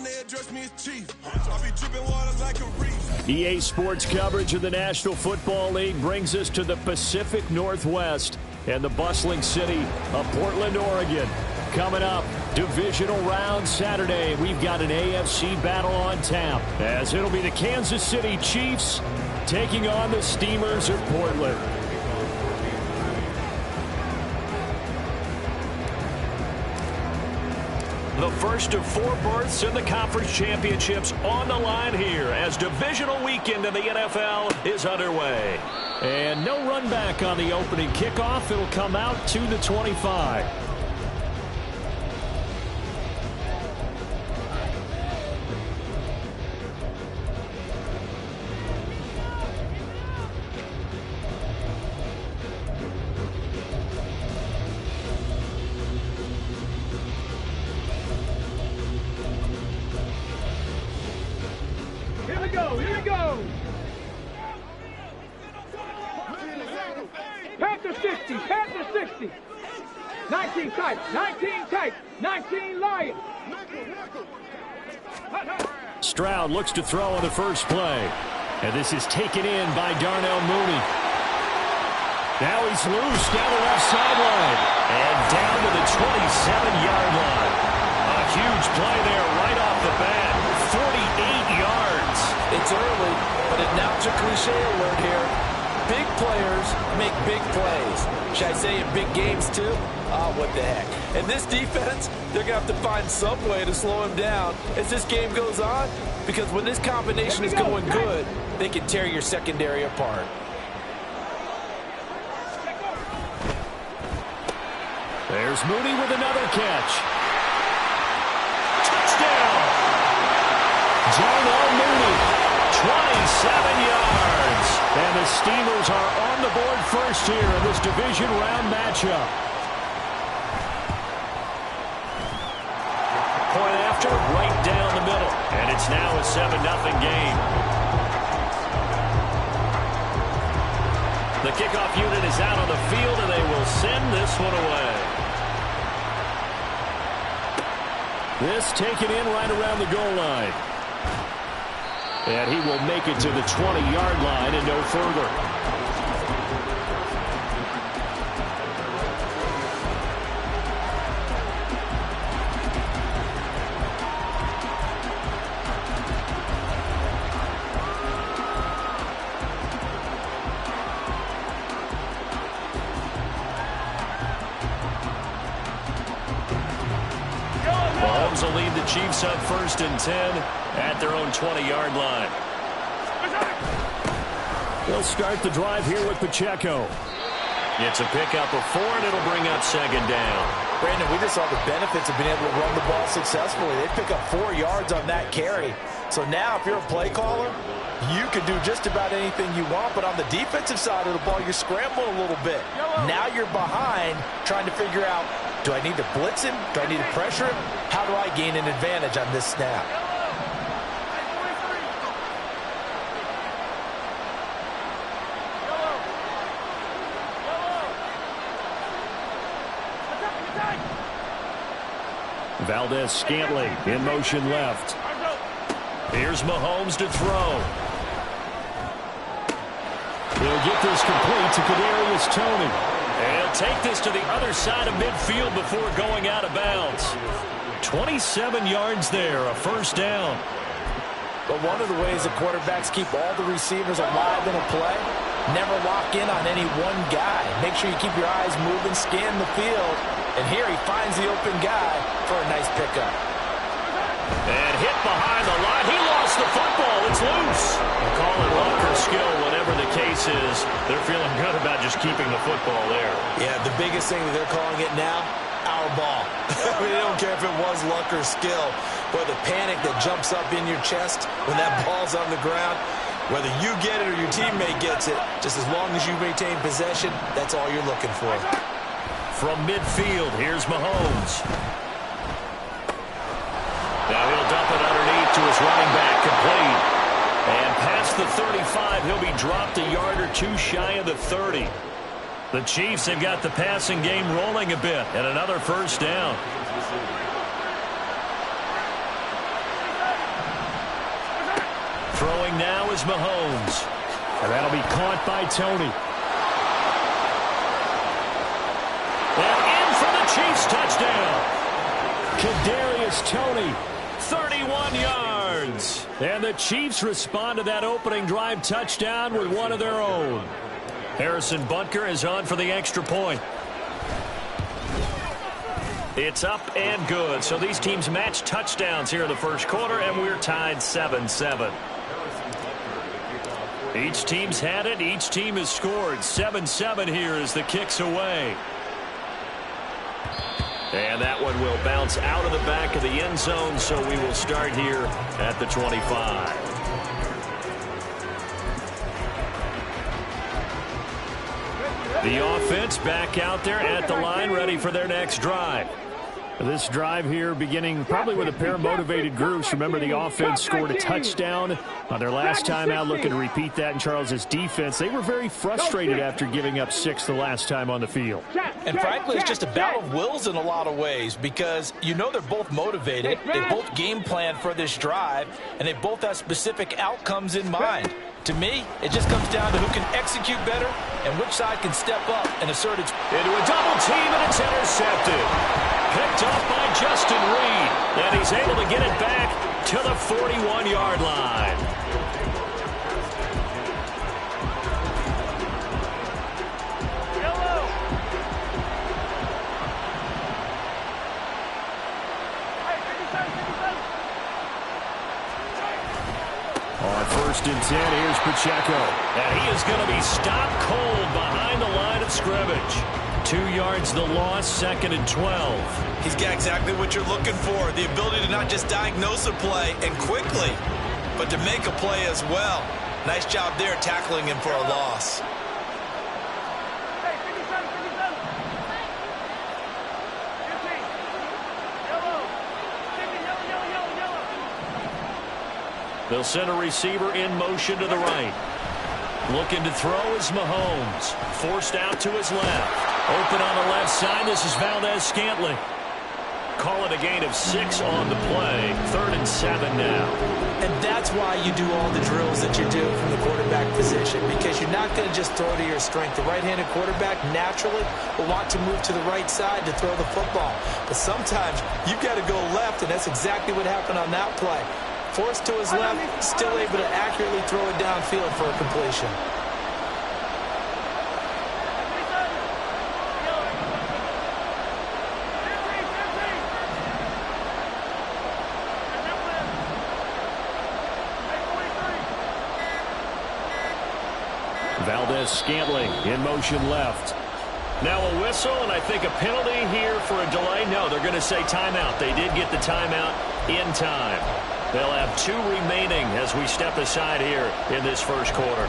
on, they address me as chief. I be dripping water like a reef. EA Sports coverage of the National Football League brings us to the Pacific Northwest and the bustling city of Portland, Oregon. Coming up, divisional round Saturday. We've got an AFC battle on tap, as it'll be the Kansas City Chiefs taking on the Steamers of Portland. The first of 4 berths in the conference championships on the line here as divisional weekend in the NFL is underway. And no run back on the opening kickoff. It'll come out to the 25. Here we go. Panther 60. 19 tight, 19 Lions. Stroud looks to throw on the first play. And this is taken in by Darnell Mooney. Now he's loose down the left sideline. And down to the 27-yard line. A huge play there right off the bat. 48 yards. It's early, but now it's a cliche alert here. Big players make big plays. Should I say in big games too? What the heck. And this defense, they're going to have to find some way to slow him down as this game goes on, because when this combination is going good, they can tear your secondary apart. There's Mooney with another catch. Touchdown! Darnell Mooney, 27 yards. And the Steamers are on the board first here in this division round matchup. Point after, right down the middle. And it's now a 7-0 game. The kickoff unit is out on the field, and they will send this one away. This taken in right around the goal line. And he will make it to the 20-yard line and no further. Mahomes will lead the Chiefs up 1st and 10 at their own 20-yard line. They'll start the drive here with Pacheco. It's a pickup of 4, and it'll bring up 2nd down. Brandon, we just saw the benefits of being able to run the ball successfully. They pick up 4 yards on that carry. So now if you're a play caller, you can do just about anything you want, but on the defensive side of the ball, you're scrambling a little bit. Now you're behind trying to figure out, do I need to blitz him? Do I need to pressure him? How do I gain an advantage on this snap? Valdez-Scantling in motion left. Here's Mahomes to throw. He'll get this complete to Kadarius Toney. And he'll take this to the other side of midfield before going out of bounds. 27 yards there, a 1st down. But one of the ways that quarterbacks keep all the receivers alive in a play, never lock in on any one guy. Make sure you keep your eyes moving, scan the field. And here he finds the open guy for a nice pickup. And hit behind the line. He lost the football. It's loose. They call it luck or skill, whatever the case is. They're feeling good about just keeping the football there. Yeah, the biggest thing that they're calling it now, our ball. I mean, they don't care if it was luck or skill. But the panic that jumps up in your chest when that ball's on the ground, whether you get it or your teammate gets it, just as long as you maintain possession, that's all you're looking for. From midfield, here's Mahomes. Now he'll dump it underneath to his running back, complete. And past the 35, he'll be dropped a yard or 2 shy of the 30. The Chiefs have got the passing game rolling a bit, and another 1st down. Throwing now is Mahomes. And that'll be caught by Tony. And in for the Chiefs touchdown. Kadarius Toney, 31 yards. And the Chiefs respond to that opening drive touchdown with one of their own. Harrison Butker is on for the extra point. It's up and good. So these teams match touchdowns here in the first quarter, and we're tied 7-7. Each team's had it. Each team has scored. 7-7 here as the kick's away. And that one will bounce out of the back of the end zone, so we will start here at the 25. The offense back out there at the line, ready for their next drive. This drive here beginning probably with a pair of motivated groups. Remember, the offense scored a touchdown on their last time out, looking to repeat that in Charles's defense. They were very frustrated after giving up 6 the last time on the field. And frankly, it's just a battle of wills in a lot of ways because you know they're both motivated. They both game plan for this drive, and they both have specific outcomes in mind. To me, it just comes down to who can execute better and which side can step up and assert its... Into a double team, and it's intercepted. Picked off by Justin Reed, and he's able to get it back to the 41-yard line. On 1st and 10, here's Pacheco. And he is going to be stopped cold behind the line of scrimmage. 2 yards the loss, 2nd and 12. He's got exactly what you're looking for, the ability to not just diagnose a play and quickly, but to make a play as well. Nice job there tackling him for a loss. They'll send a receiver in motion to the right. Looking to throw is Mahomes. Forced out to his left. Open on the left side. This is Valdez-Scantling. Call it a gain of 6 on the play. 3rd and 7 now. And that's why you do all the drills that you do from the quarterback position, because you're not going to just throw to your strength. The right-handed quarterback naturally will want to move to the right side to throw the football. But sometimes you've got to go left, and that's exactly what happened on that play. Forced to his left, still able to accurately throw it downfield for a completion. Valdez-Scantling in motion left. Now a whistle, and I think a penalty here for a delay. No, they're going to say timeout. They did get the timeout in time. They'll have 2 remaining as we step aside here in this first quarter.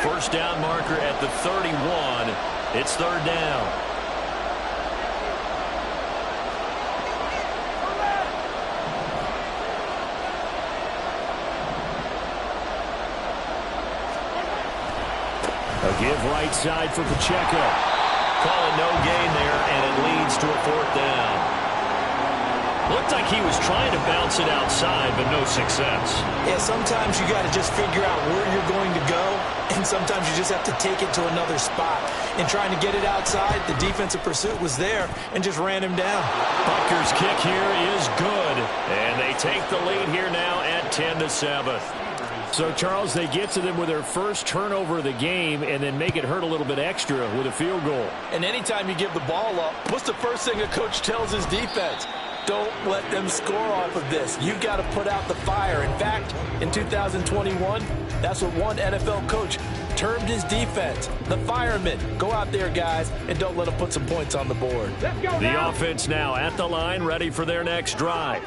First down marker at the 31. It's 3rd down. A give right side for Pacheco. Call it no gain there, and it leads to a 4th down. Looked like he was trying to bounce it outside, but no success. Yeah, sometimes you got to just figure out where you're going to go, and sometimes you just have to take it to another spot. In trying to get it outside, the defensive pursuit was there and just ran him down. Butker's kick here is good, and they take the lead here now at 10-7. So, Charles, they get to them with their first turnover of the game and then make it hurt a little bit extra with a field goal. And anytime you give the ball up, what's the first thing a coach tells his defense? Don't let them score off of this. You've got to put out the fire. In fact, in 2021, that's what one NFL coach termed his defense. The firemen. Go out there, guys, and don't let them put some points on the board. The offense now at the line, ready for their next drive.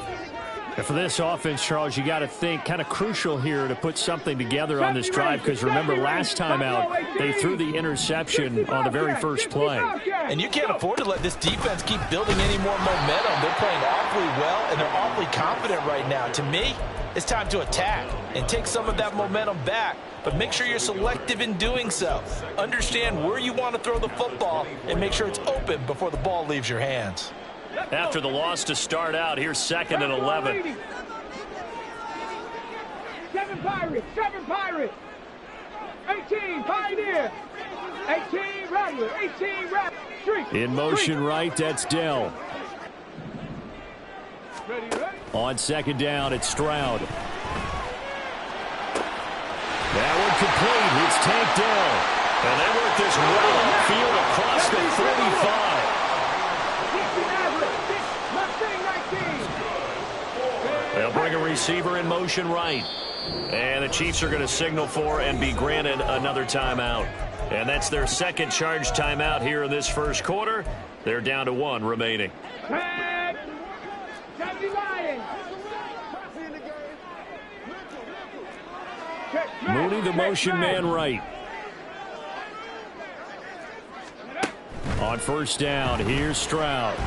And for this offense, Charles, you got to think kind of crucial here to put something together on this drive, because remember last time out they threw the interception on the very first play. And you can't afford to let this defense keep building any more momentum. They're playing awfully well, and they're awfully confident right now. To me, it's time to attack and take some of that momentum back. But make sure you're selective in doing so. Understand where you want to throw the football and make sure it's open before the ball leaves your hands. After the loss to start out, here's 2nd and 11. 7 Pirates, 7 Pirates. 18 Pioneer. 18 Rattler, 18 Rattler. In motion right, that's Dell. Ready. On 2nd down, it's Stroud. That one complete. It's Tank Dell. And they work this well upfield across the 45. They'll bring a receiver in motion right. And the Chiefs are going to signal for and be granted another timeout. And that's their 2nd charge timeout here in this first quarter. They're down to 1 remaining. Mooney, the motion man right. On 1st down, here's Stroud.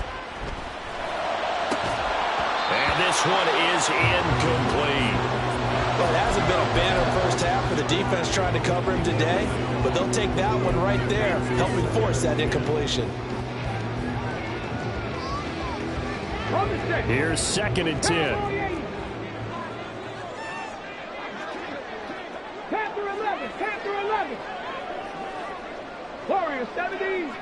And this one is incomplete. Well, it hasn't been a banner first half for the defense trying to cover him today, but they'll take that one right there, helping force that incompletion. Here's 2nd and 10. Panther 11, Panther 11. Warrior 70.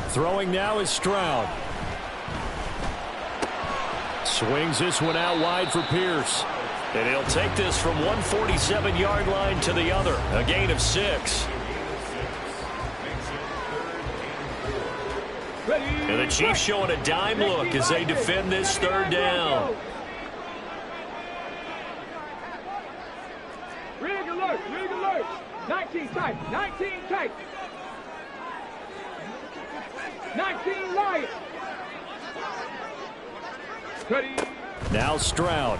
Throwing now is Stroud. Swings this one out wide for Pierce. And he'll take this from 147-yard line to the other. A gain of 6. And the Chiefs showing a dime look as they defend this 3rd down. Rig alert, rig alert. 19 tight, 19 tight. 19 Lions. Ready. Now Stroud.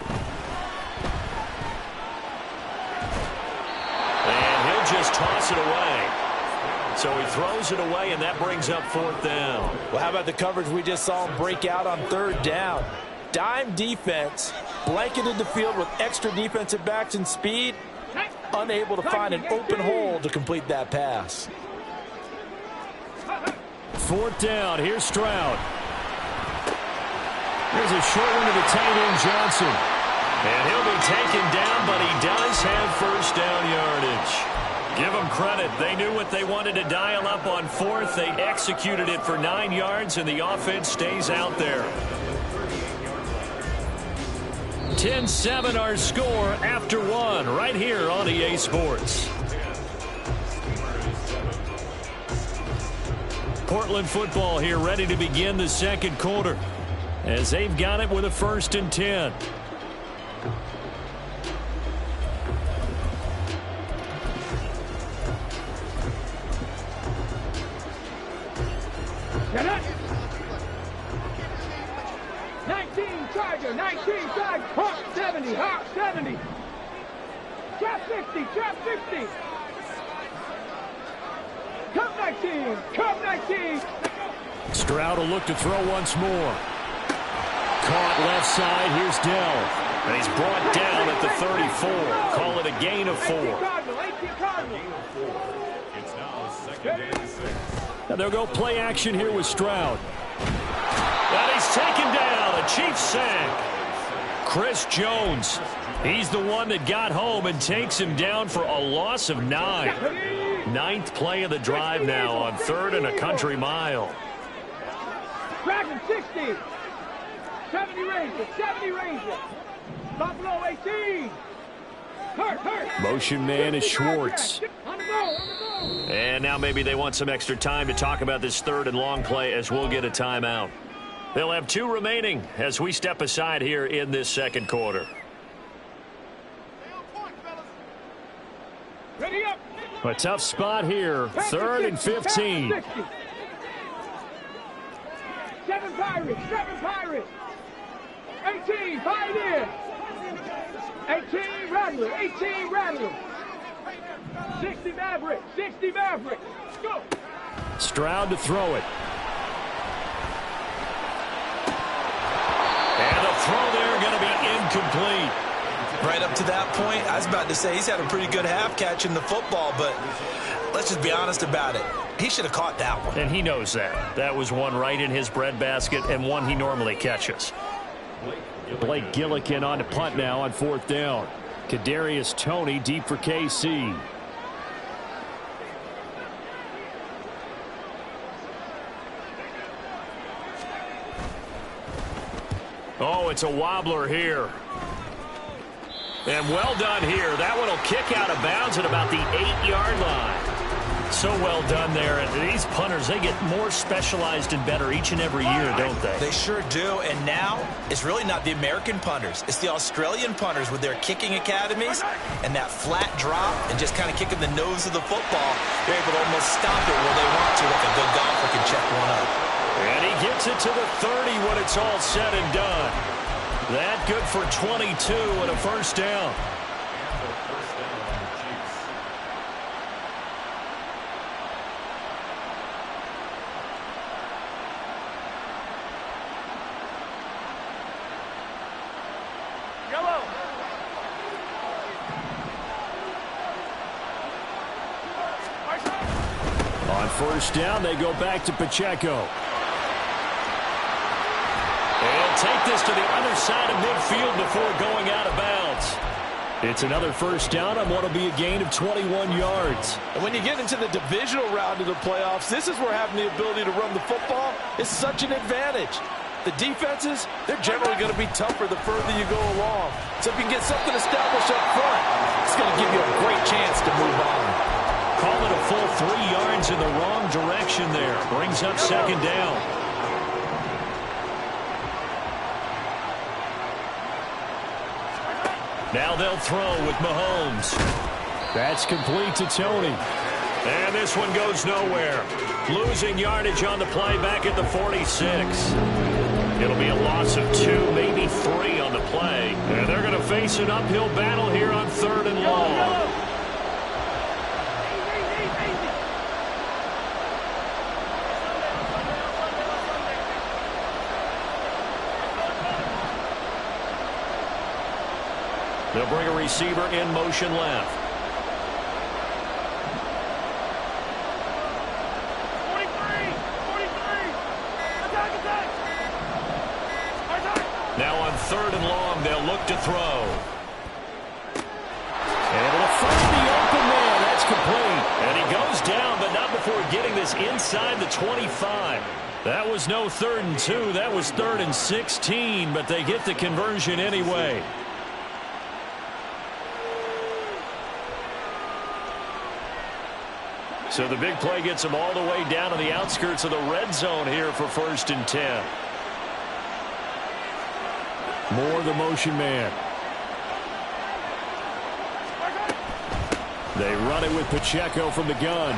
And he'll just toss it away. So he throws it away, and that brings up 4th down. Well, how about the coverage we just saw him break out on 3rd down? Dime defense, blanketed the field with extra defensive backs and speed, unable to find an open hole to complete that pass. 4th down, here's Stroud. Here's a short one to the tight end, Johnson. And he'll be taken down, but he does have 1st down yardage. Give them credit. They knew what they wanted to dial up on 4th. They executed it for 9 yards, and the offense stays out there. 10-7 our score after 1 right here on EA Sports. Portland football here ready to begin the 2nd quarter as they've got it with a 1st and 10. Get it. 19 Charger, 19 Charger. Hawk 70, Hawk 70. Trap 50, Trap 50. Cup 19, Cup 19. Stroud will look to throw once more. Caught left side, here's Dell. And he's brought down at the 34. Call it a gain of 4. 18 Cardinal. It's now 2nd and 6. Now they'll go play action here with Stroud. And he's taken down, a Chiefs sack. Chris Jones, he's the one that got home and takes him down for a loss of 9. 9th play of the drive now on 3rd and a country mile. Dragon 60. 70 Ranger, 70 Ranger. Buffalo 18. Hurt. Motion man is Schwartz. On the ball. And now maybe they want some extra time to talk about this 3rd and long play as we'll get a timeout. They'll have 2 remaining as we step aside here in this 2nd quarter. Ready up. A tough spot here, 3rd and 15. 7 Pirates, 7 Pirates. 18 Pioneer. 18 Rattler, 18 Rattler. 60 Maverick, 60 Maverick. Go. Stroud to throw it. And the throw there going to be incomplete. Right up to that point, I was about to say he's had a pretty good half catching the football, but let's just be honest about it. He should have caught that one. And he knows that. That was one right in his breadbasket and one he normally catches. Blake Gillikin on to punt now on 4th down. Kadarius Toney deep for KC. Oh, it's a wobbler here. And well done here. That one will kick out of bounds at about the 8-yard line. So well done there. And these punters, they get more specialized and better each and every year, don't they? They sure do. And now it's really not the American punters. It's the Australian punters with their kicking academies and that flat drop and just kind of kicking the nose of the football. They're able to almost stop it where they want to, like a good golfer can check one up. And he gets it to the 30 when it's all said and done. That good for 22 and a first down. Yellow. On first down, they go back to Pacheco. And take this to the other side of midfield before going out of bounds. It's another first down on what will be a gain of 21 yards. And when you get into the divisional round of the playoffs, this is where having the ability to run the football is such an advantage. The defenses, they're generally going to be tougher the further you go along. So if you can get something established up front, it's going to give you a great chance to move on. Call it a full 3 yards in the wrong direction there. Brings up second down. Now they'll throw with Mahomes. That's complete to Toney. And this one goes nowhere. Losing yardage on the play back at the 46. It'll be a loss of 2, maybe 3 on the play. And they're going to face an uphill battle here on 3rd and long. They'll bring a receiver in motion left. 43. Attack. Now on 3rd and long, they'll look to throw. And it'll find the open man. That's complete. And he goes down, but not before getting this inside the 25. That was no 3rd and 2. That was 3rd and 16, but they get the conversion anyway. So the big play gets them all the way down to the outskirts of the red zone here for 1st and 10. Moore, the motion man. They run it with Pacheco from the gun.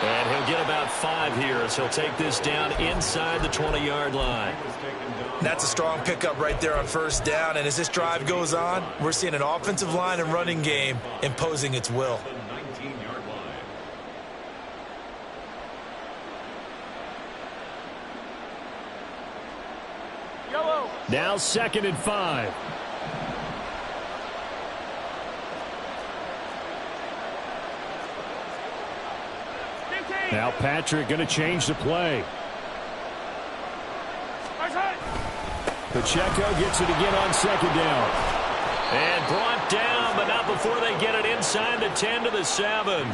And he'll get about 5 here as he'll take this down inside the 20-yard line. That's a strong pickup right there on first down. And as this drive goes on, we're seeing an offensive line and running game imposing its will. Now 2nd and 5. Now Patrick going to change the play. Pacheco gets it again on 2nd down. And brought down, but not before they get it inside the 10 to the 7.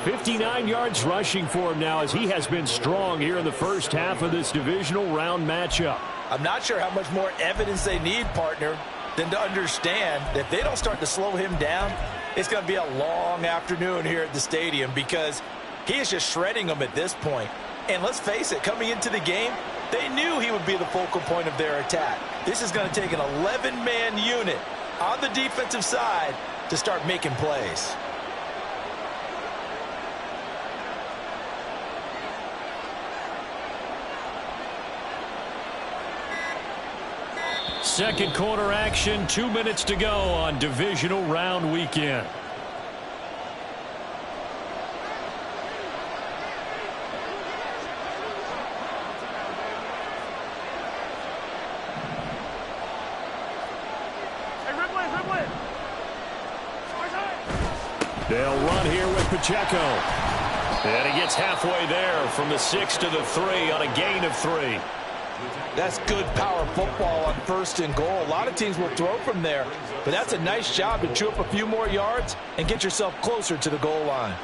59 yards rushing for him now as he has been strong here in the first half of this divisional round matchup. I'm not sure how much more evidence they need, partner, than to understand that if they don't start to slow him down, it's going to be a long afternoon here at the stadium because he is just shredding them at this point. And let's face it, coming into the game, they knew he would be the focal point of their attack. This is going to take an 11-man unit on the defensive side to start making plays. Second quarter action, 2 minutes to go on divisional round weekend. They'll run here with Pacheco. And he gets halfway there from the 6 to the 3 on a gain of 3. That's good power football on 1st and goal. A lot of teams will throw from there, but that's a nice job to chew up a few more yards and get yourself closer to the goal line.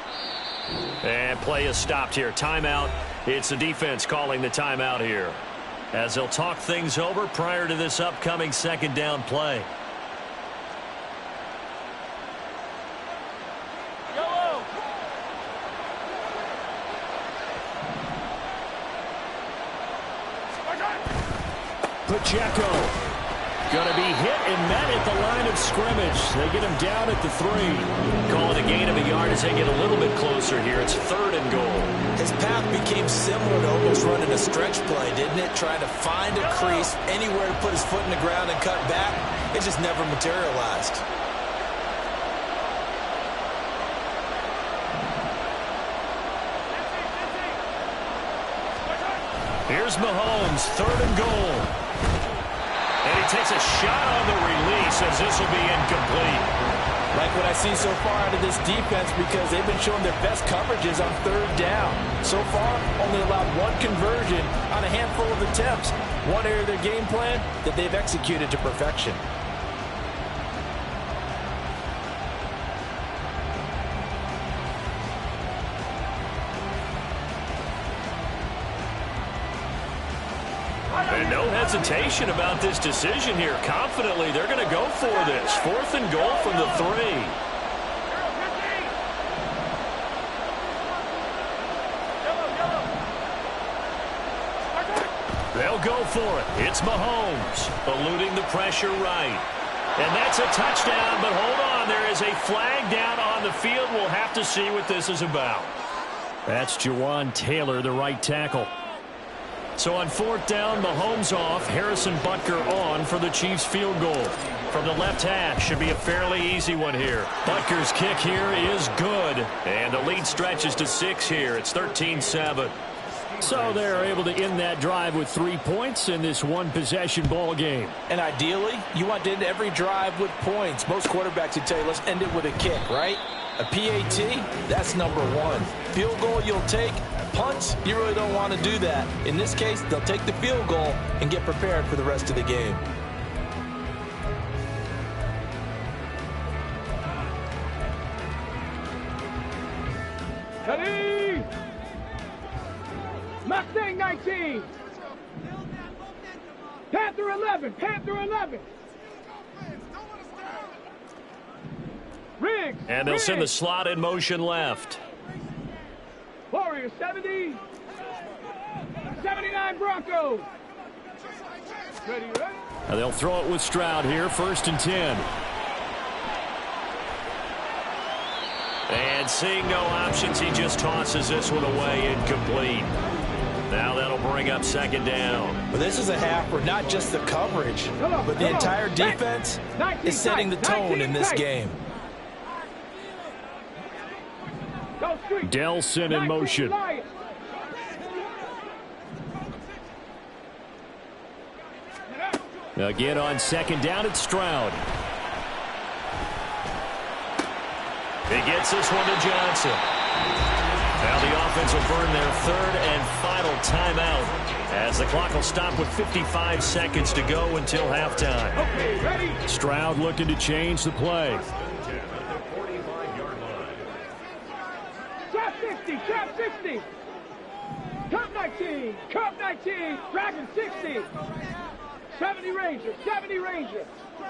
And play is stopped here. Timeout. It's the defense calling the timeout here, as they'll talk things over prior to this upcoming 2nd down play. Pacheco going to be hit and met at the line of scrimmage. They get him down at the 3. Call it a gain of a yard as they get a little bit closer here. It's 3rd and goal. His path became similar to almost running a stretch play, didn't it? Trying to find a crease, anywhere to put his foot in the ground and cut back. It just never materialized. Here's Mahomes, 3rd and goal. And he takes a shot on the release as this will be incomplete. Like what I see so far out of this defense, because they've been showing their best coverages on 3rd down. So far, only allowed 1 conversion on a handful of attempts. One area of their game plan that they've executed to perfection. And no hesitation about this decision here. Confidently, they're going to go for this. 4th and goal from the 3. They'll go for it. It's Mahomes, eluding the pressure right. And that's a touchdown, but hold on. There is a flag down on the field. We'll have to see what this is about. That's Jawan Taylor, the right tackle. So on 4th down, Mahomes off, Harrison Butker on for the Chiefs field goal. From the left hash, should be a fairly easy one here. Butker's kick here is good, and the lead stretches to 6 here. It's 13-7. So they're able to end that drive with 3 points in this one-possession ball game. And ideally, you want to end every drive with points. Most quarterbacks would tell you, let's end it with a kick, right? A PAT, that's number 1. Field goal you'll take. Punts, you really don't want to do that. In this case, they'll take the field goal and get prepared for the rest of the game. Ready! Mustang 19. Panther 11. Panther 11. Riggs. And they'll send the slot in motion left. Warrior 70. 79 Broncos. Ready, right? Now they'll throw it with Stroud here, 1st and 10. And seeing no options, he just tosses this one away, incomplete. Now that'll bring up 2nd down. Well, this is a half where not just the coverage, but the entire defense is setting the tone in this game. Delson in motion. Again on 2nd down, it's Stroud. He gets this one to Johnson. Now the offense will burn their 3rd and final timeout, as the clock will stop with 55 seconds to go until halftime. Okay, ready? Stroud looking to change the play. Trap 60, trap 60. Cup 19, cup 19, Dragon 60. 70 Ranger, 70 Ranger.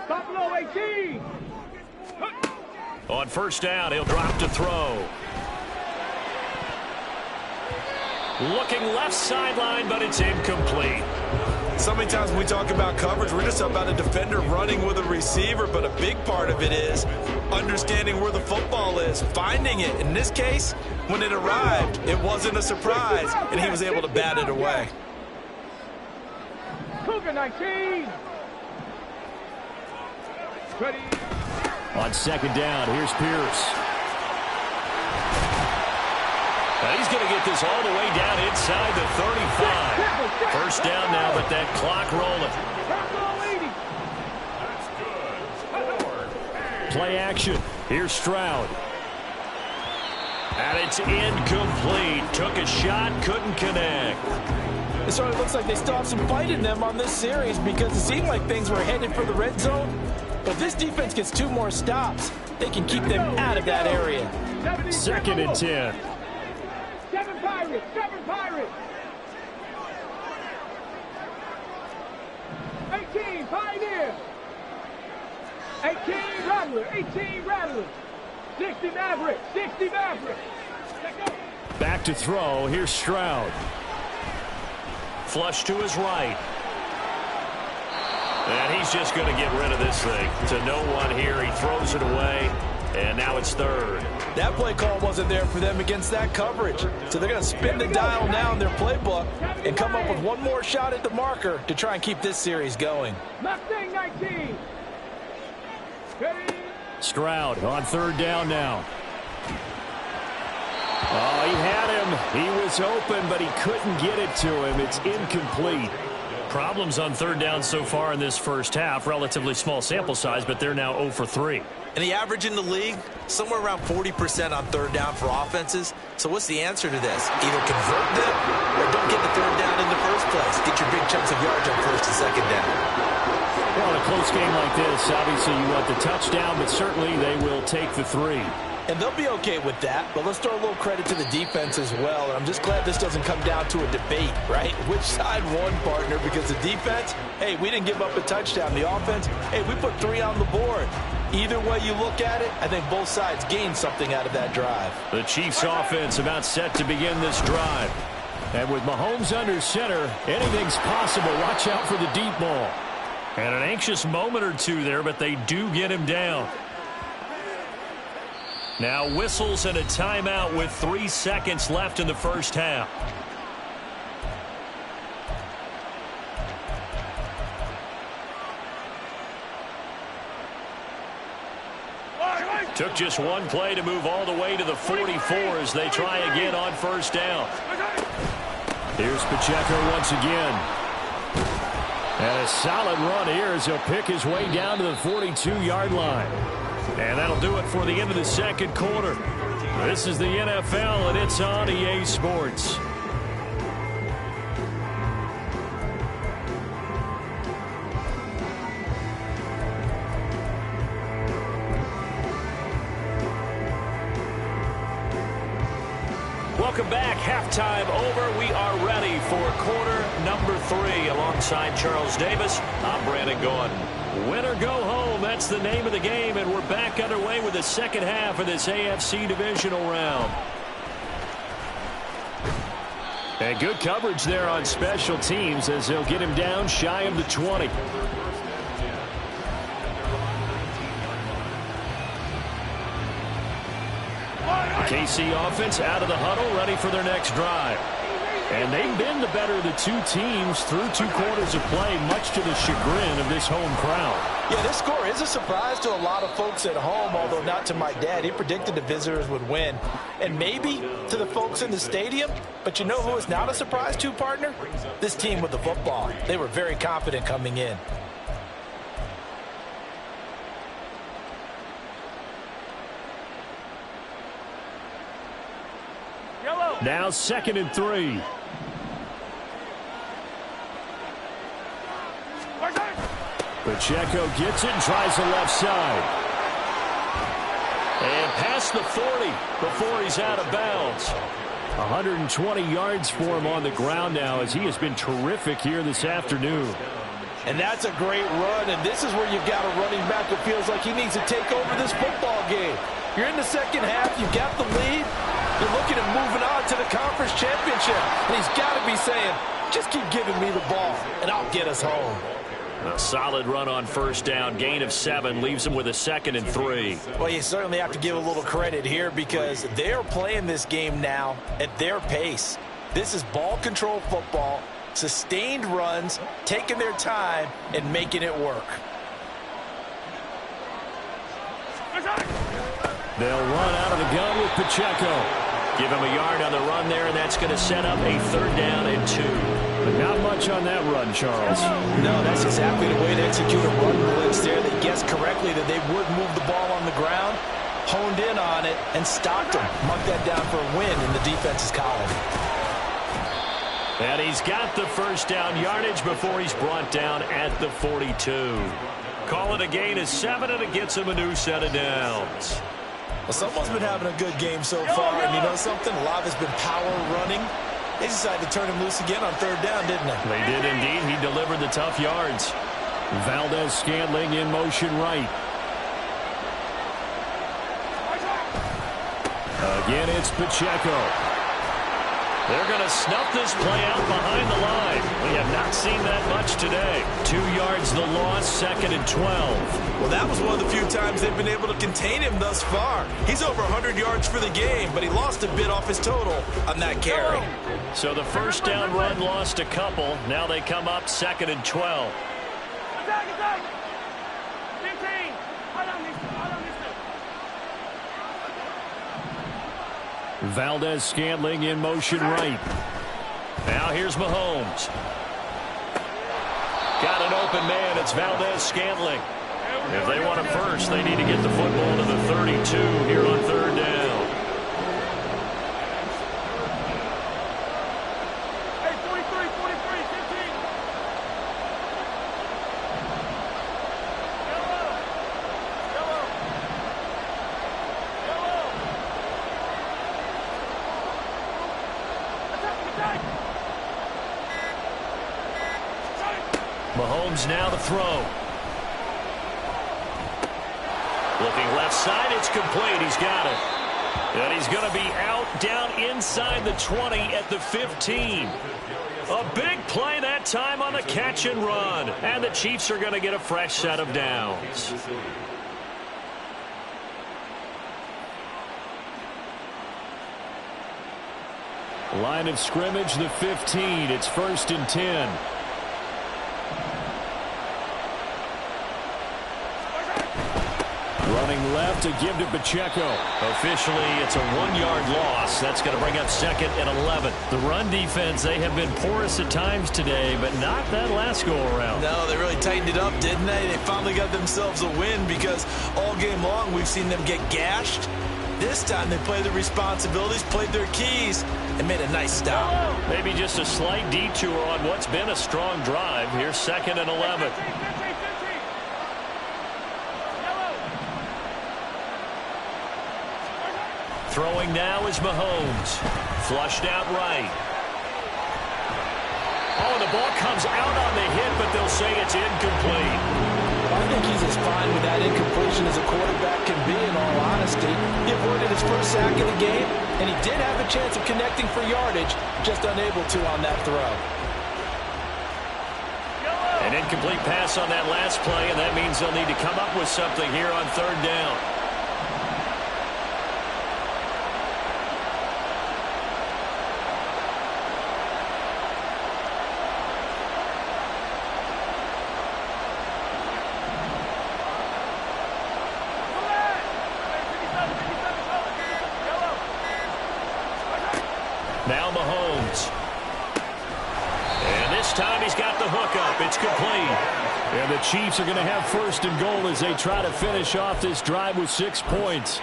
Buffalo 18. On 1st down, he'll drop to throw. Looking left sideline, but it's incomplete. So many times when we talk about coverage, we're just about a defender running with a receiver, but a big part of it is understanding where the football is, finding it. In this case, when it arrived, it wasn't a surprise, and he was able to bat it away. Cougar 19. Ready. On 2nd down, here's Pierce. Now he's going to get this all the way down inside the 35. 1st down now, but that clock rolling. Play action. Here's Stroud. it's incomplete. Took a shot, couldn't connect. It sort of looks like they still have some fight in them on this series because it seemed like things were headed for the red zone. But if this defense gets 2 more stops, they can keep them out of that area. 2nd and 10. 7 Pirates, 7 Pirates. 18 Pioneer. 18 Rattler, 18 Rattler. 60 Maverick, 60 Maverick. Back to throw. Here's Stroud. Flush to his right. And he's just going to get rid of this thing. To no one here. He throws it away. And now it's 3rd. That play call wasn't there for them against that coverage. So they're going to spin the dial now in their playbook and come up with one more shot at the marker to try and keep this series going. Mustang 19. Stroud on 3rd down now. Oh, he had him. He was open, but he couldn't get it to him. It's incomplete. Problems on 3rd down so far in this first half. Relatively small sample size, but they're now 0 for 3. And the average in the league, somewhere around 40% on 3rd down for offenses. So what's the answer to this? Either convert them or don't get the 3rd down in the first place. Get your big chunks of yards on 1st and 2nd down. Well, in a close game like this, obviously you want the touchdown, but certainly they will take the 3. And they'll be okay with that, but let's throw a little credit to the defense as well. And I'm just glad this doesn't come down to a debate, right? Which side won, partner? Because the defense, hey, we didn't give up a touchdown. The offense, hey, we put 3 on the board. Either way you look at it, I think both sides gained something out of that drive. The Chiefs offense about set to begin this drive. And with Mahomes under center, anything's possible. Watch out for the deep ball. And an anxious moment or two there, but they do get him down. Now whistles and a timeout with 3 seconds left in the first half. Took just one play to move all the way to the 44 as they try again on 1st down. Here's Pacheco once again. And a solid run here as he'll pick his way down to the 42-yard line. And that'll do it for the end of the 2nd quarter. This is the NFL, and it's on EA Sports. Welcome back. Halftime over. We are ready for quarter number 3. Alongside Charles Davis, I'm Brandon Gordon. Win or go home, that's the name of the game, and we're back underway with the second half of this AFC divisional round. And good coverage there on special teams as they'll get him down shy of the 20. KC offense out of the huddle, ready for their next drive. And they've been the better of the 2 teams through 2 quarters of play, much to the chagrin of this home crowd. Yeah, this score is a surprise to a lot of folks at home, although not to my dad. He predicted the visitors would win. And maybe to the folks in the stadium. But you know who is not a surprise to, partner? This team with the football. They were very confident coming in. Now 2nd and 3. Pacheco gets it and tries the left side. And past the 40 before he's out of bounds. 120 yards for him on the ground now as he has been terrific here this afternoon. And that's a great run, and this is where you've got a running back who feels like he needs to take over this football game. You're in the second half, you've got the lead, you're looking at moving on to the conference championship. And he's got to be saying, just keep giving me the ball, and I'll get us home. A solid run on 1st down, gain of 7, leaves him with a 2nd and 3. Well, you certainly have to give a little credit here because they're playing this game now at their pace. This is ball control football, sustained runs, taking their time, and making it work. They'll run out of the gun with Pacheco. Give him a yard on the run there, and that's going to set up a 3rd down and 2. But not much on that run, Charles. No, that's exactly the way to execute a run blitz there. They guessed correctly that they would move the ball on the ground. honed in on it and stopped him. Mark that down for a win in the defense's column. And he's got the first down yardage before he's brought down at the 42. Call it a gain of 7, and it gets him a new set of downs. Well, someone's been having a good game so far, and you know something? A lot has been power running. They decided to turn him loose again on third down, didn't they? They did indeed. He delivered the tough yards. Valdez-Scantling in motion right. Again, it's Pacheco. They're going to snuff this play out behind the line. We have not seen that much today. 2 yards the loss, 2nd and 12. Well, that was one of the few times they've been able to contain him thus far. He's over 100 yards for the game, but he lost a bit off his total on that carry. So the first down run lost a couple. Now they come up 2nd and 12. Attack! 15! Valdez-Scantling in motion right. Now here's Mahomes. Got an open man. It's Valdez-Scantling. If they want it first, they need to get the football to the 32 here on third down. Hey, 43, 15! Mahomes now to throw. Looking left side, it's complete. He's got it. And he's going to be out down inside the 20 at the 15. A big play that time on the catch and run. And the Chiefs are going to get a fresh set of downs. Line of scrimmage, the 15. It's 1st and 10. Running left to give to Pacheco. Officially, it's a 1-yard loss. That's going to bring up 2nd and 11. The run defense, they have been porous at times today, but not that last go-around. No, they really tightened it up, didn't they? They finally got themselves a win because all game long we've seen them get gashed. This time they played their responsibilities, played their keys, and made a nice stop. Maybe just a slight detour on what's been a strong drive. Here's 2nd and 11. Throwing now is Mahomes. Flushed out right. Oh, the ball comes out on the hit, but they'll say it's incomplete. I think he's as fine with that incompletion as a quarterback can be, in all honesty. He avoided his first sack of the game, and he did have a chance of connecting for yardage, just unable to on that throw. An incomplete pass on that last play, and that means they'll need to come up with something here on third down. Now Mahomes. And this time he's got the hook up. It's complete. And the Chiefs are going to have 1st and goal as they try to finish off this drive with 6 points.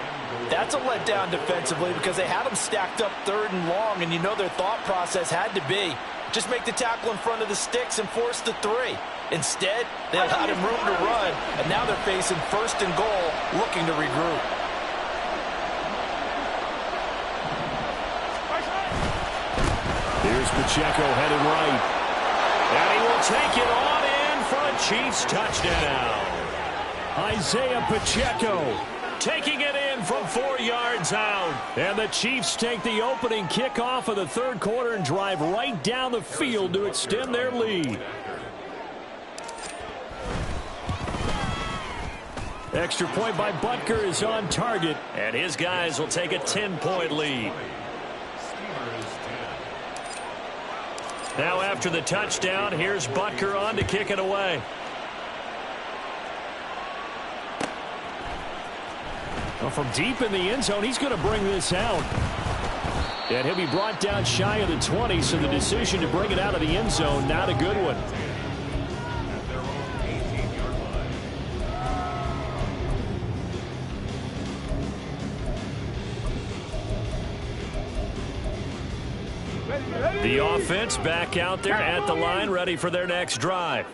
That's a letdown defensively because they had them stacked up 3rd and long, and you know their thought process had to be just make the tackle in front of the sticks and force the 3. Instead, they allowed him room to run, and now they're facing 1st and goal, looking to regroup. Here's Pacheco headed right. And he will take it on in for a Chiefs touchdown. Isaiah Pacheco taking it in from 4 yards out. And the Chiefs take the opening kickoff of the 3rd quarter and drive right down the field to extend their lead. Extra point by Butker is on target. And his guys will take a 10-point lead. Now after the touchdown, here's Butker on to kick it away. Well, from deep in the end zone, he's going to bring this out. And he'll be brought down shy of the 20, so the decision to bring it out of the end zone, not a good one. The offense back out there at the line, ready for their next drive.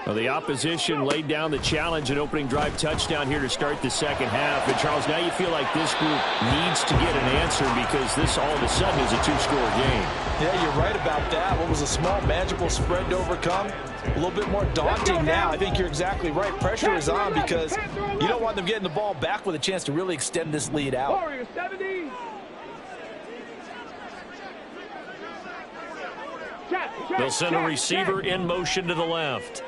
Well, the opposition laid down the challenge, an opening drive touchdown here to start the second half. And, Charles, now you feel like this group needs to get an answer because this all of a sudden is a two-score game. Yeah, you're right about that. What was a small, manageable spread to overcome, a little bit more daunting now. I think you're exactly right. Pressure is on because you don't want them getting the ball back with a chance to really extend this lead out. Warriors 70. They'll send a receiver in motion to the left.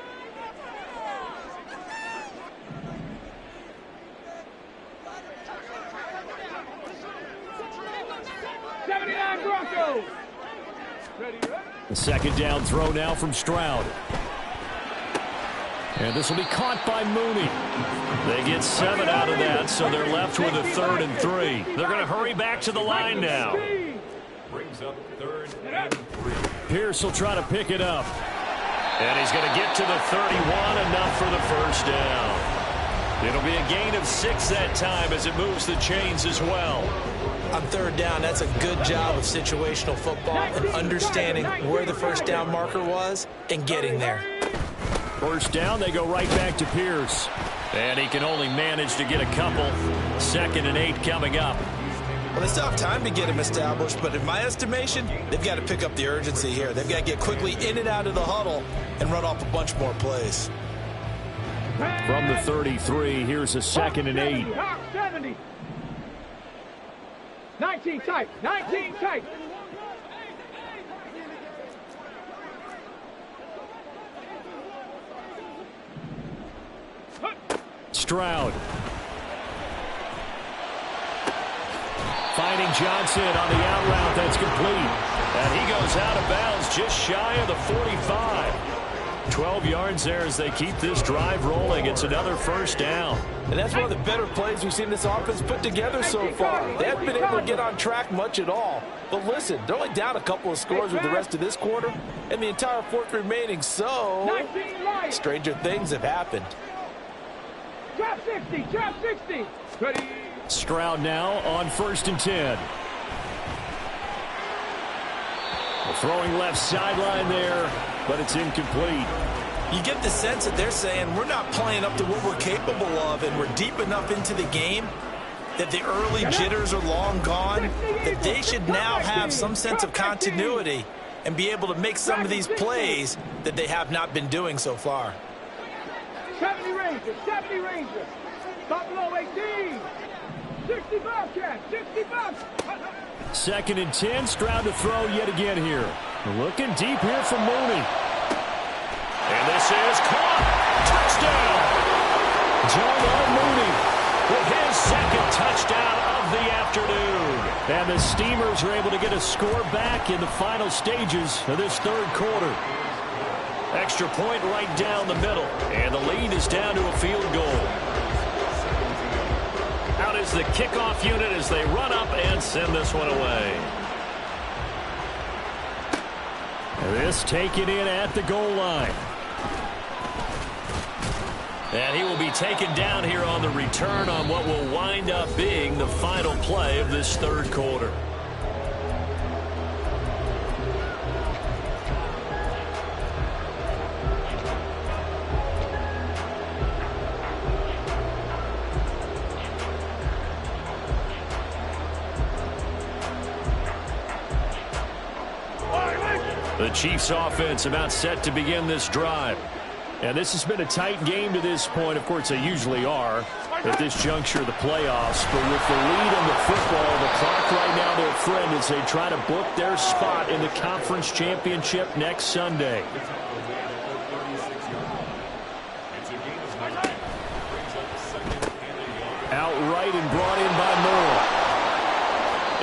The second down throw now from Stroud. And this will be caught by Mooney. They get 7 out of that, so they're left with a 3rd and 3. They're going to hurry back to the line now. Brings up 3rd and 3. Pierce will try to pick it up. And he's going to get to the 31, enough for the first down. It'll be a gain of 6 that time as it moves the chains as well. On 3rd down, that's a good job of situational football and understanding where the first down marker was and getting there. First down, they go right back to Pierce. And he can only manage to get a couple. 2nd and 8 coming up. Well, they still have time to get him established, but in my estimation, they've got to pick up the urgency here. They've got to get quickly in and out of the huddle and run off a bunch more plays. From the 33, here's a 2nd and 8. 70. 19 tight. 19 tight. Stroud. Finding Johnson on the out route. That's complete. And he goes out of bounds just shy of the 45. 12 yards there as they keep this drive rolling. It's another first down. And that's one of the better plays we've seen this offense put together so far. They haven't been able to get on track much at all. But listen, they're only down a couple of scores with the rest of this quarter and the entire 4th remaining. So, stranger things have happened. Drop 60. Drop 60. Ready. Stroud now on 1st and 10. Throwing left sideline there, but it's incomplete. You get the sense that they're saying we're not playing up to what we're capable of, and we're deep enough into the game that the early jitters are long gone, that they should now have some sense of continuity and be able to make some of these plays that they have not been doing so far. 70 Rangers. 70 Rangers. Buffalo 18. 60 Bobcats. 60 Bobcats. 2nd and 10. Stroud to throw yet again here. Looking deep here from Mooney. And this is caught. Touchdown. John Mooney with his 2nd touchdown of the afternoon. And the Steamers are able to get a score back in the final stages of this 3rd quarter. Extra point right down the middle. And the lead is down to a field goal. Out is the kickoff unit as they run up and send this one away. This taken in at the goal line. And he will be taken down here on the return on what will wind up being the final play of this 3rd quarter. The Chiefs offense about set to begin this drive. And this has been a tight game to this point. Of course, they usually are at this juncture of the playoffs. But with the lead in the football, the clock right now their friend as they try to book their spot in the conference championship next Sunday. Outright and brought in by Moore.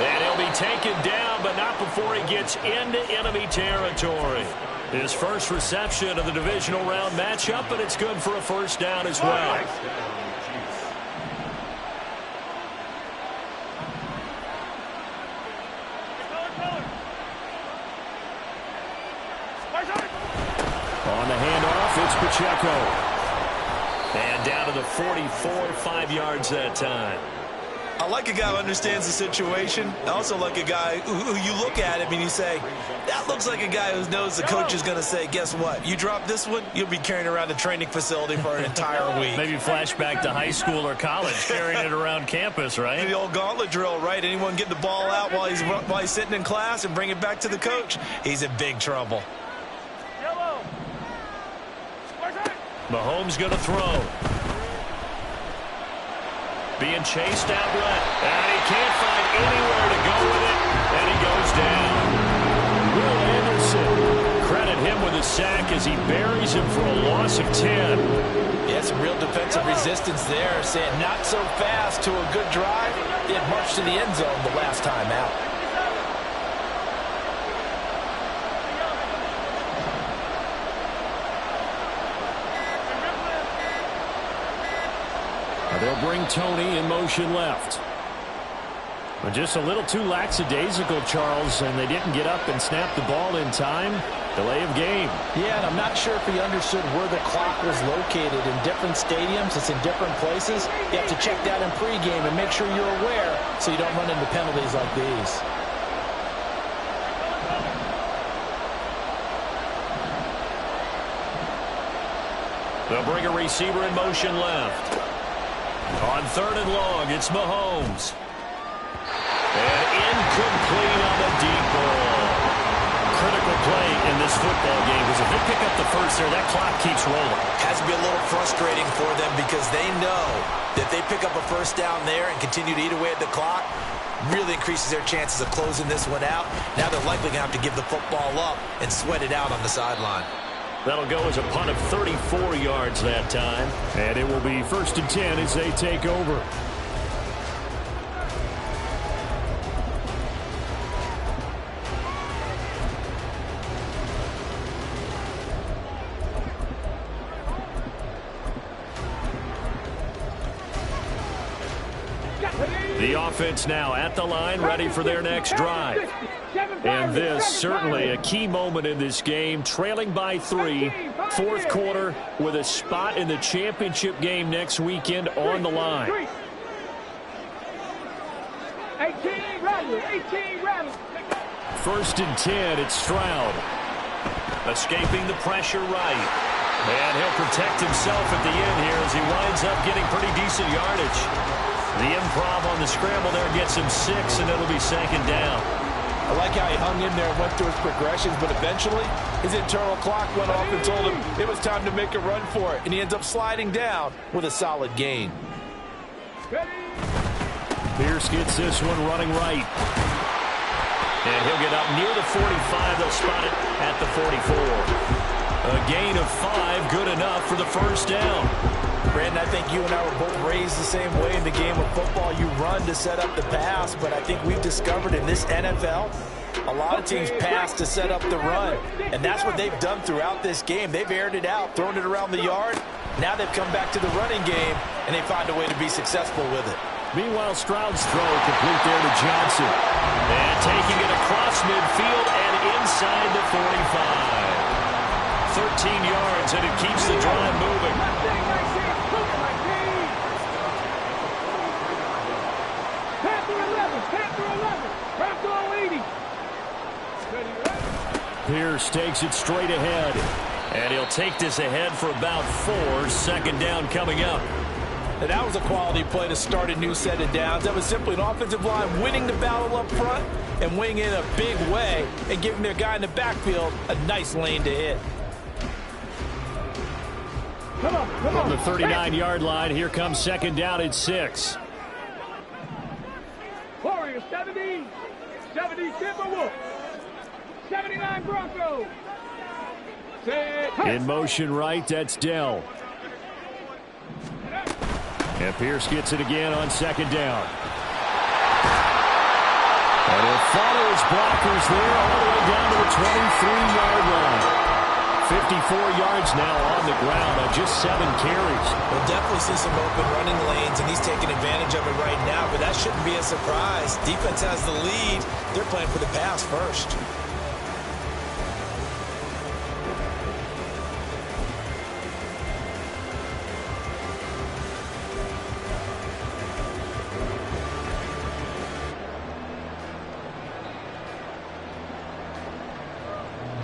And he'll be taken down, but not before he gets into enemy territory. His first reception of the divisional round matchup, but it's good for a first down as well. On the handoff, it's Pacheco. And down to the 44, 5 yards that time. I like a guy who understands the situation. I also like a guy who you look at him and you say, that looks like a guy who knows the coach is going to say, guess what? You drop this one, you'll be carrying around the training facility for an entire week. Maybe flashback to high school or college, carrying it around campus, right? The old gauntlet drill, right? Anyone get the ball out while he's sitting in class and bring it back to the coach, he's in big trouble. Mahomes going to throw. Being chased out left. And he can't find anywhere to go with it. And he goes down. Will Anderson. Credit him with a sack as he buries him for a loss of 10. Yeah, some real defensive resistance there. Saying not so fast to a good drive. They had marched to the end zone the last time out. They'll bring Tony in motion left. But just a little too lackadaisical, Charles, and they didn't get up and snap the ball in time. Delay of game. Yeah, and I'm not sure if he understood where the clock was located. In different stadiums, it's in different places. You have to check that in pregame and make sure you're aware so you don't run into penalties like these. They'll bring a receiver in motion left. On 3rd and long, it's Mahomes. And incomplete on the deep ball. Critical play in this football game because if they pick up the first there, that clock keeps rolling. Has to be a little frustrating for them because they know that they pick up a first down there and continue to eat away at the clock, really increases their chances of closing this one out. Now they're likely going to have to give the football up and sweat it out on the sideline. That'll go as a punt of 34 yards that time. And it will be 1st and 10 as they take over. The offense now at the line, ready for their next drive. And this certainly a key moment in this game, trailing by 3, 4th quarter with a spot in the championship game next weekend on the line. 18 Rattler, 18 Rattler. 1st and 10, it's Stroud. Escaping the pressure right. And he'll protect himself at the end here as he winds up getting pretty decent yardage. The improv on the scramble there gets him 6, and it'll be 2nd down. I like how he hung in there and went through his progressions, but eventually his internal clock went off and told him it was time to make a run for it, and he ends up sliding down with a solid gain. Pierce gets this one running right. And he'll get up near the 45. They'll spot it at the 44. A gain of 5, good enough for the 1st down. Brandon, I think you and I were both raised the same way in the game of football. You run to set up the pass, but I think we've discovered in this NFL, a lot of teams pass to set up the run, and that's what they've done throughout this game. They've aired it out, thrown it around the yard. Now they've come back to the running game, and they find a way to be successful with it. Meanwhile, Stroud's throw complete there to Johnson. And taking it across midfield and inside the 45. 13 yards, and it keeps the drive moving. Pierce takes it straight ahead. And he'll take this ahead for about 4. 2nd down coming up. And that was a quality play to start a new set of downs. That was simply an offensive line winning the battle up front and winning in a big way and giving their guy in the backfield a nice lane to hit. From the 39-yard line, here comes 2nd down at 6. Warriors 70, 70 Timberwolves, 79 Broncos. In motion right, that's Dell. And Pierce gets it again on 2nd down. And he'll follow his blockers there all the way down to the 23-yard line. 54 yards now on the ground on just 7 carries. We'll definitely see some open running lanes, and he's taking advantage of it right now, but that shouldn't be a surprise. Defense has the lead. They're playing for the pass first.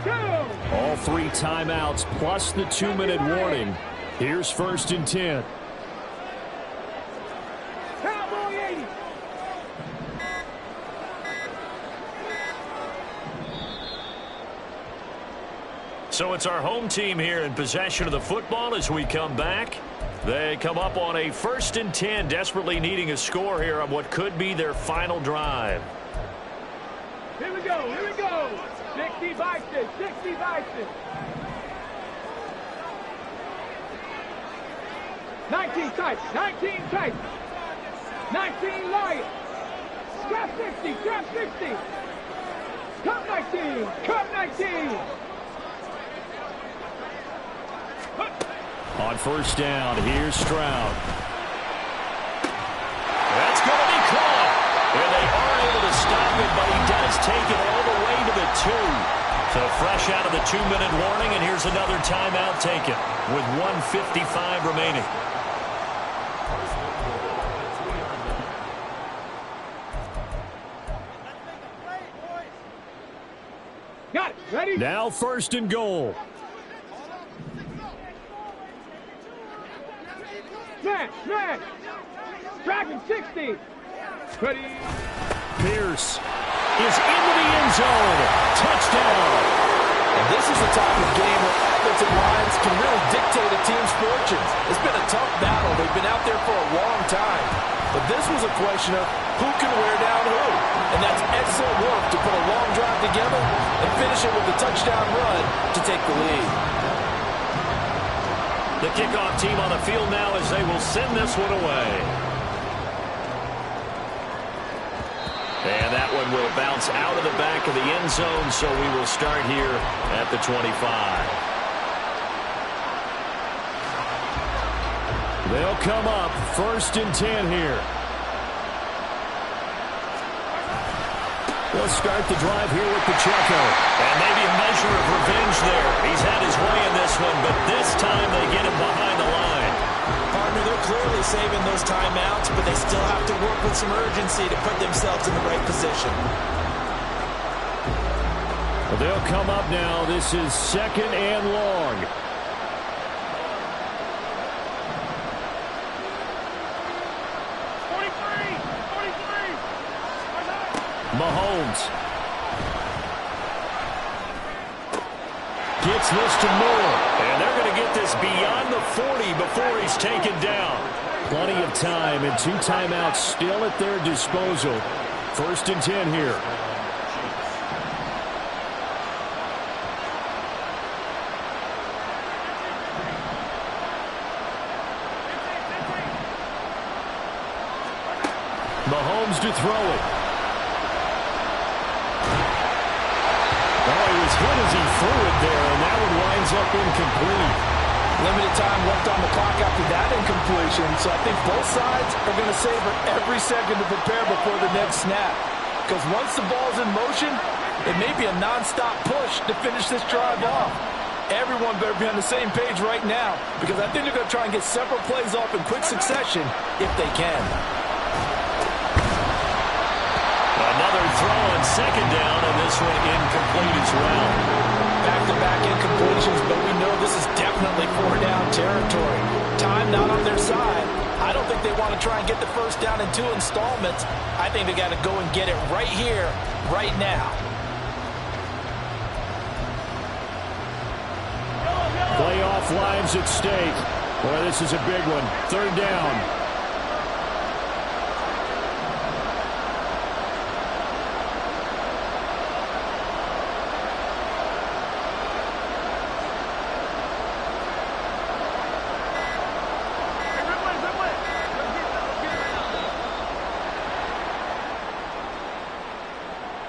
All 3 timeouts plus the 2-minute warning. Here's 1st and 10. Cowboy 80. So it's our home team here in possession of the football as we come back. They come up on a 1st and 10, desperately needing a score here on what could be their final drive. Here we go, here we go. 60 Bison, 60 Bison. 19 tight, 19 tight. 19 Lions. Trap 60, trap 60. Cup 19, cup 19. On 1st down, here's Stroud. That's going to be caught. And they aren't able to stop it, but he does take it all the way to the 2. So fresh out of the 2-minute warning, and here's another timeout taken with 1:55 remaining. Got it, ready? Now 1st and goal. Man. Dragon 60. Ready. Pierce is into the end zone. Touchdown. And this is the type of game where offensive lines can really dictate a team's fortunes. It's been a tough battle. They've been out there for a long time. But this was a question of who can wear down who. And that's excellent work to put a long drive together and finish it with a touchdown run to take the lead. The kickoff team on the field now as they will send this one away. And that one will bounce out of the back of the end zone, so we will start here at the 25. They'll come up 1st and 10 here. They'll start the drive here with Pacheco. And maybe a measure of revenge there. He's had his way in this one, but this time they get him behind the line. Partner, they're clearly saving those timeouts, but they still have to work with some urgency to put themselves in the right position. Well, they'll come up now. This is 2nd and long. Mahomes gets this to Moore, and they're going to get this beyond the 40 before he's taken down. Plenty of time and 2 timeouts still at their disposal. 1st and 10 here. Mahomes to throw it. Hit as he threw it there, and that one winds up incomplete. Limited time left on the clock after that incompletion, so I think both sides are going to savor every second to prepare before the next snap. Because once the ball's in motion, it may be a non-stop push to finish this drive off. Everyone better be on the same page right now, because I think they're going to try and get several plays off in quick succession if they can. Another throw on 2nd down, and this one incomplete as well. Back-to-back incompletions, but we know this is definitely 4-down territory. Time not on their side. I don't think they want to try and get the 1st down in 2 installments. I think they got to go and get it right here, right now. Playoff lives at stake. Boy, this is a big one. 3rd down.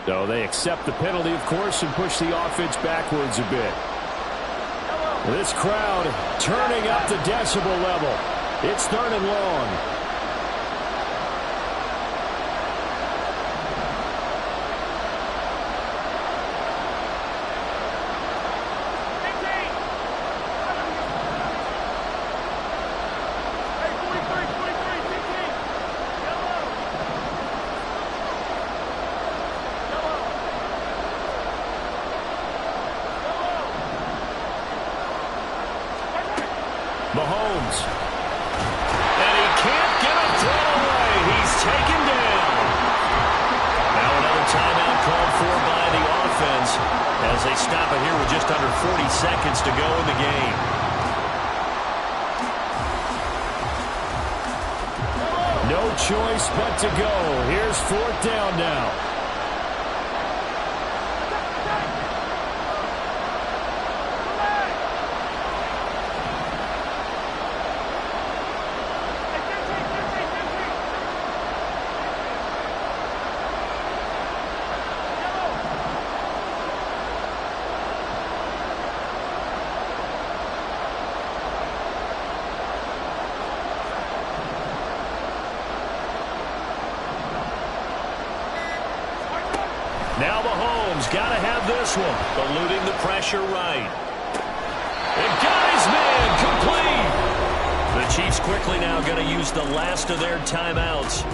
So they accept the penalty, of course, and push the offense backwards a bit. This crowd turning up the decibel level. It's 3rd and long. Mahomes. And he can't get a throw away. He's taken down. Now another timeout called for by the offense as they stop it here with just under 40 seconds to go in the game. No choice but to go. Here's 4th down now. Now Mahomes got to have this one. Eluding the pressure right. And got his man complete. The Chiefs quickly now going to use the last of their timeouts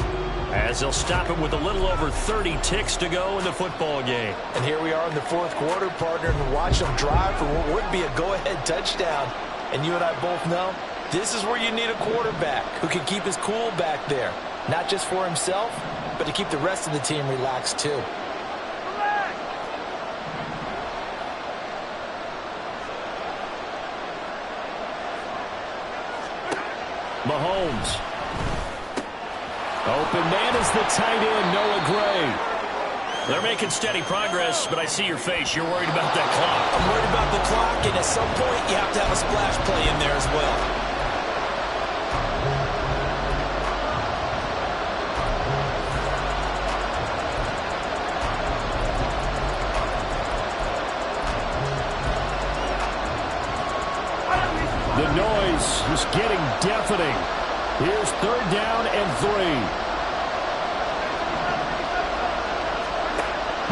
as they'll stop it with a little over 30 ticks to go in the football game. And here we are in the 4th quarter, partner, and watch them drive for what would be a go-ahead touchdown. And you and I both know this is where you need a quarterback who can keep his cool back there. Not just for himself, but to keep the rest of the team relaxed too. Mahomes. Open man is the tight end, Noah Gray. They're making steady progress, but I see your face. You're worried about that clock. I'm worried about the clock, and at some point, you have to have a splash play in there as well. The noise is getting deafening. Here's 3rd down and 3.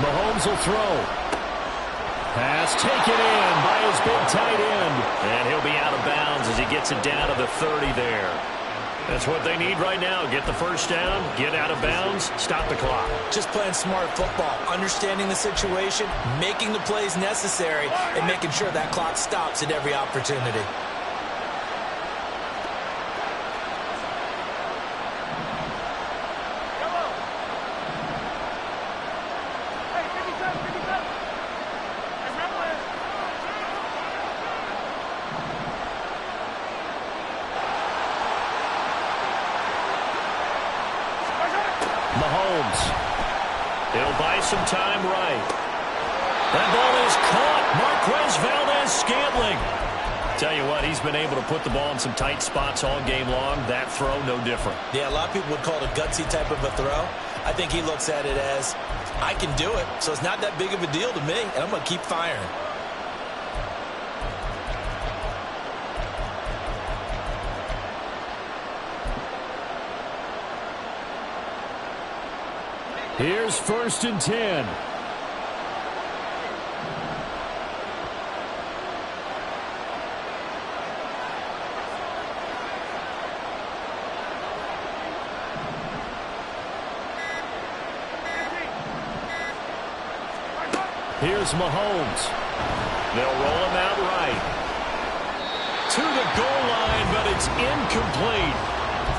Mahomes will throw. Pass taken in by his big tight end. And he'll be out of bounds as he gets it down to the 30 there. That's what they need right now. Get the first down, get out of bounds, stop the clock. Just playing smart football, understanding the situation, making the plays necessary, and making sure that clock stops at every opportunity. Mahomes. He'll buy some time right. That ball is caught. Marquez Valdes-Scantling. Tell you what, he's been able to put the ball in some tight spots all game long. That throw, no different. Yeah, a lot of people would call it a gutsy type of a throw. I think he looks at it as, I can do it, so it's not that big of a deal to me, and I'm going to keep firing. Here's 1st and 10. Here's Mahomes. They'll roll him out right. To the goal line, but it's incomplete.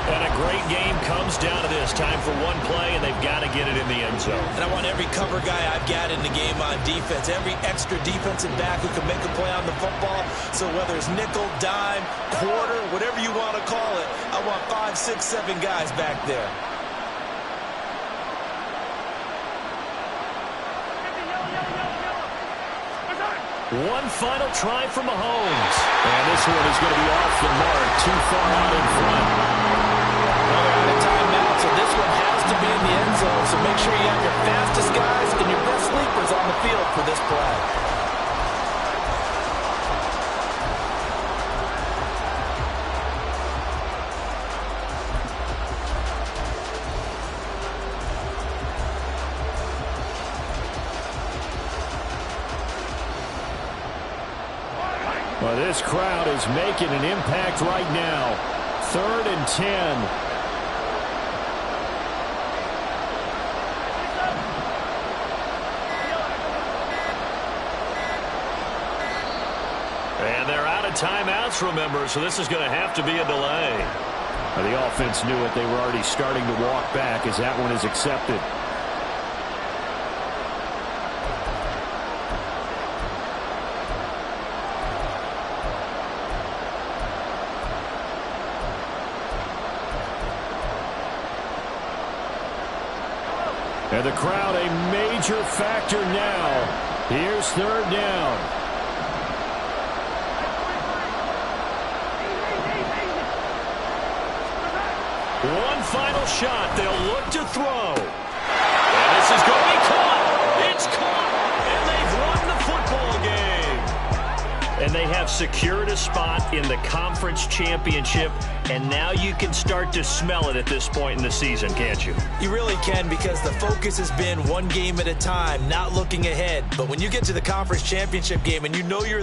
And a great game comes down to this. Time for one play, and they've got to get it in the end zone. And I want every cover guy I've got in the game on defense, every extra defensive back who can make a play on the football. So whether it's nickel, dime, quarter, whatever you want to call it, I want 5, 6, 7 guys back there. One final try for Mahomes. And this one is going to be off the mark, too far out in front. Well, they're out of timeout, so this one has to be in the end zone. So make sure you have your fastest guys and your best sleepers on the field for this play. Well, this crowd is making an impact right now. 3rd and 10. And they're out of timeouts, remember, so this is going to have to be a delay. The offense knew it. They were already starting to walk back as that one is accepted. And the crowd a major factor now. Here's third down. One final shot. They'll look to throw. And this is going to be caught. It's caught. And they've won the football game. And they have secured a spot in the conference championship. And now you can start to smell it at this point in the season, can't you? You really can, because the focus has been one game at a time, not looking ahead. But when you get to the conference championship game and you know you're